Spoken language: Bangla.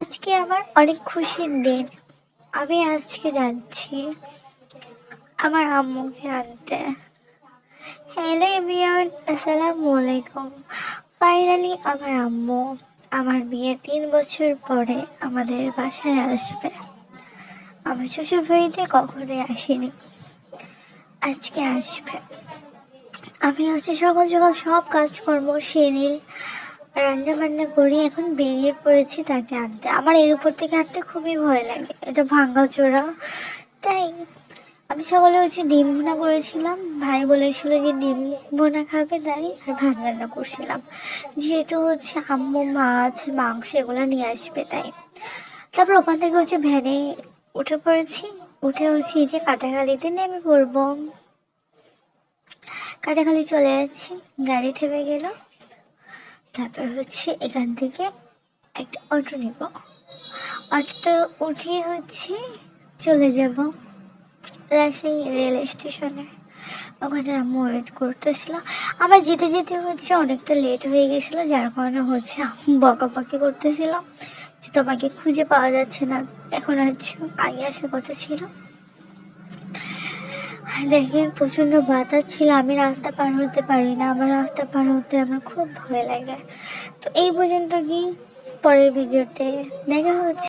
আজকে আমার অনেক খুশির দিন। আমি আজকে যাচ্ছি আমার আম্মুকে আনতে। হ্যালো এভরিওয়ান, আসসালামু আলাইকুম। ফাইনালি আমার আম্মু আমার বিয়ে 3 বছর পরে আমাদের বাসায় আসবে। আমার শ্বশুর বাড়িতে কখনোই আসেনি, আজকে আসবে। আমি সকাল সকাল সব কাজকর্ম সেরে রান্না বান্না করি, এখন বেরিয়ে পড়েছি তাকে আনতে। আমার এর উপর থেকে হাঁটতে খুবই ভয় লাগে, এটা ভাঙাচোরা। তাই আমি সকালে ডিম ভুনা করেছিলাম, ভাই বলেছিল যে ডিম ভুনা খাবে, তাই আর ভাত রান্না করছিলাম। যেহেতু আম্মু মাছ মাংস এগুলো নিয়ে আসবে, তাই তারপর ওখান থেকে ভ্যানে উঠে পড়েছি। উঠে এই যে কাটাখালিতে নেমে পড়বো। কাটাখালি চলে যাচ্ছি, গাড়ি থেমে গেল। তারপর এখান থেকে একটা অটো নিব, অটো উঠিয়ে চলে যাব রাজশাহী রেল স্টেশনে। ওখানে আম্মু ওয়েট করতেছিল। আমার যেতে যেতে অনেকটা লেট হয়ে গেছিলো, যার কারণে আম্মু বকাবকি করতেছিল যে তোমাকে খুঁজে পাওয়া যাচ্ছে না, এখন আগে আসার কথা ছিল। দেখেন প্রচণ্ড বাতাস ছিল, আমি রাস্তা পার হতে পারি না, আমার রাস্তা পার হতে আমার খুব ভয় লাগে। তো এই পর্যন্ত কি, পরের ভিডিওতে দেখা হচ্ছে।